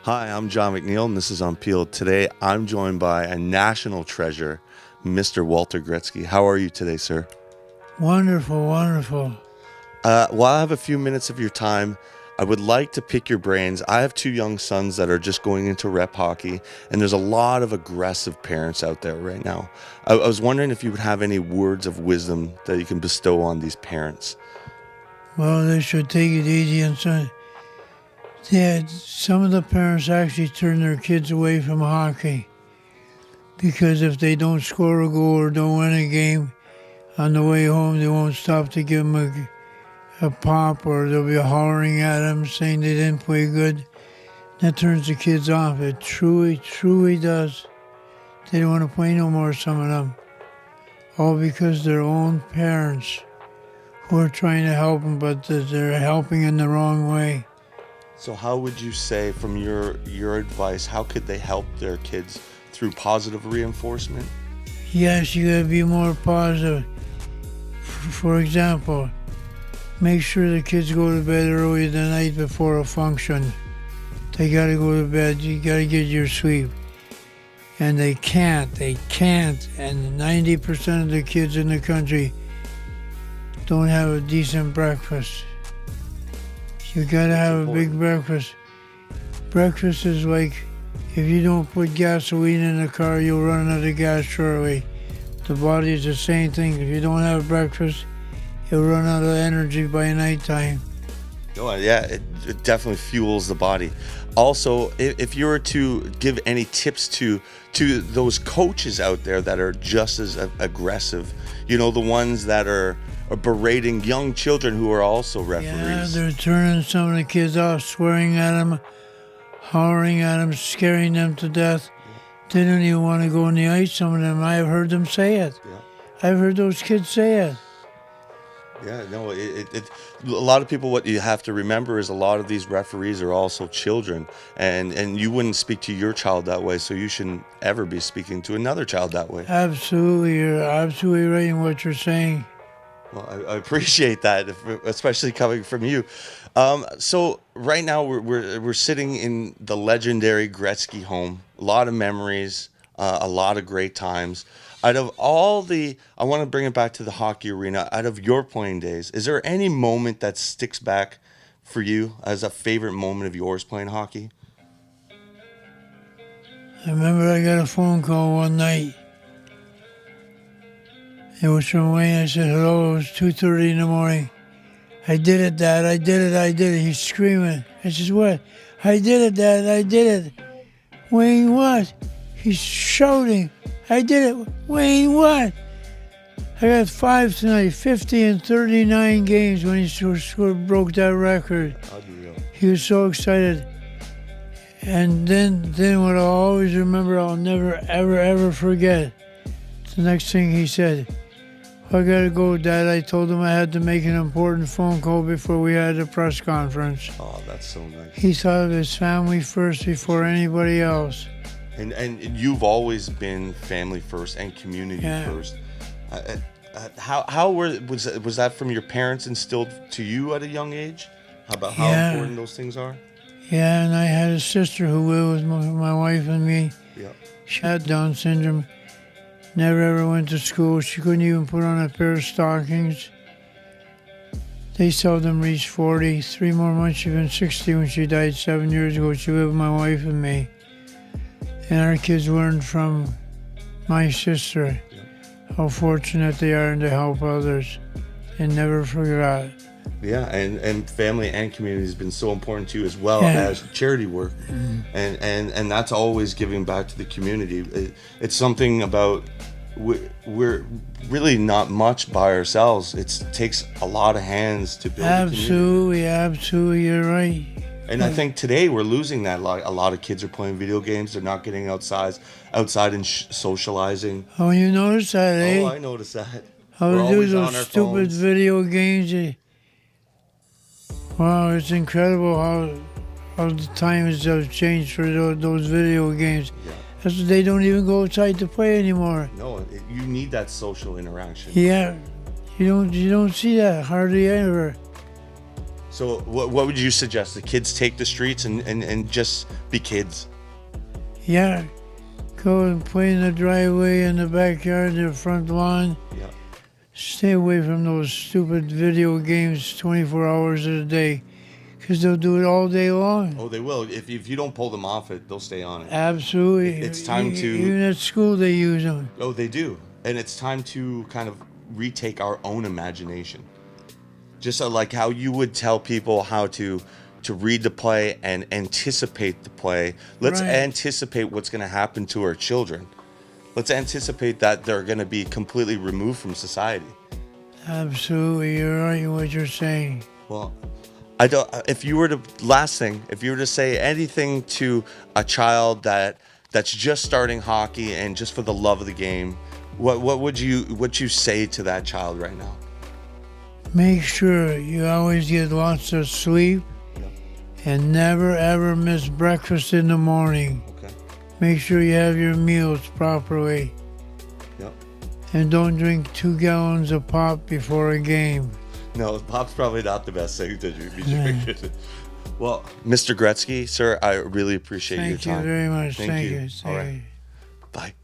Hi, I'm John McNeil, and this is Unpeeled. Today, I'm joined by a national treasure, Mr. Walter Gretzky. How are you today, sir? Wonderful, wonderful. While I have a few minutes of your time, I would like to pick your brains. I have two young sons that are just going into rep hockey, and there's a lot of aggressive parents out there right now. I was wondering if you would have any words of wisdom that you can bestow on these parents. Well, they should take it easy and so. Yeah, some of the parents actually turn their kids away from hockey because if they don't score a goal or don't win a game, on the way home they won't stop to give them a pop, or they'll be hollering at them saying they didn't play good. That turns the kids off. It truly, truly does. They don't want to play no more, some of them. All because their own parents who are trying to help them, but they're helping in the wrong way. So how would you say, from your advice, how could they help their kids through positive reinforcement? Yes, you gotta be more positive. For example, make sure the kids go to bed early the night before a function. They gotta go to bed, you gotta get your sleep. And they can't. And 90% of the kids in the country don't have a decent breakfast. You gotta have a big breakfast. Breakfast is like, if you don't put gasoline in the car, you'll run out of gas shortly. The body is the same thing. If you don't have breakfast, you'll run out of energy by nighttime. Oh, yeah, it definitely fuels the body. Also, if you were to give any tips to those coaches out there that are just as aggressive, you know, the ones that are berating young children who are also referees. Yeah, they're turning some of the kids off, swearing at them, hollering at them, scaring them to death. They don't even want to go on the ice, some of them. I've heard them say it. Yeah. I've heard those kids say it. Yeah, no, a lot of people, what you have to remember is a lot of these referees are also children, and you wouldn't speak to your child that way, so you shouldn't ever be speaking to another child that way. Absolutely, you're absolutely right in what you're saying. Well, I appreciate that, especially coming from you. So right now we're sitting in the legendary Gretzky home. A lot of memories, a lot of great times. Out of all I want to bring it back to the hockey arena. Out of your playing days, is there any moment that sticks back for you as a favorite moment of yours playing hockey? I remember I got a phone call one night. It was from Wayne. I said, hello, it was 2:30 in the morning. I did it, Dad, I did it. He's screaming. I said, what? I did it, Dad, I did it. Wayne, what? He's shouting. I did it. Wayne, what? I got 5 tonight, 50 and 39 games when he broke that record. Unreal. He was so excited. And then what I'll always remember, I'll never, ever, ever forget. The next thing he said, I gotta go, Dad. I told him I had to make an important phone call before we had a press conference. Oh, that's so nice. He thought of his family first before anybody else. And you've always been family first and community first. How was that from your parents instilled to you at a young age? How important those things are? Yeah, and I had a sister who lived with my wife and me. Yeah. She had Down syndrome. Never ever went to school. She couldn't even put on a pair of stockings. They seldom reached 40. 3 more months, she'd been 60 when she died 7 years ago. She lived with my wife and me. And our kids learned from my sister how fortunate they are and to help others. And never forgot. Yeah, and family and community has been so important to you, as well as charity work. Mm-hmm. And that's always giving back to the community. It's something about, we're really not much by ourselves. It takes a lot of hands to build a community. Absolutely, you're right. And I think today we're losing that. A lot of kids are playing video games. They're not getting outside and socializing. Oh, you noticed that, eh? Oh, I noticed that. How we're to do always those on our stupid phones. video games. Wow, it's incredible how the times have changed for those video games. Yeah. They don't even go outside to play anymore. No, you need that social interaction. Yeah, you don't see that hardly ever. So what would you suggest? The kids take the streets and just be kids? Yeah, go and play in the driveway, in the backyard, the front lawn. Yeah. Stay away from those stupid video games 24 hours a day, because they'll do it all day long. Oh, they will. If you don't pull them off it, they'll stay on it. Absolutely. It's time to... Even at school they use them. Oh, they do. And it's time to kind of retake our own imagination. Just like how you would tell people how to read the play and anticipate the play. Let's Right. anticipate what's going to happen to our children. Let's anticipate that they're going to be completely removed from society. Absolutely, you're right in what you're saying. Well, I don't. If you were to say anything to a child that's just starting hockey and just for the love of the game, what would you say to that child right now? Make sure you always get lots of sleep and never ever miss breakfast in the morning. Okay. Make sure you have your meals properly. Yep. And don't drink 2 gallons of pop before a game. No, pop's probably not the best thing to be drinking. Well, Mr. Gretzky, sir, I really appreciate your Thank you time. very much. Thank Thank you. you. All right. Thank you. Bye.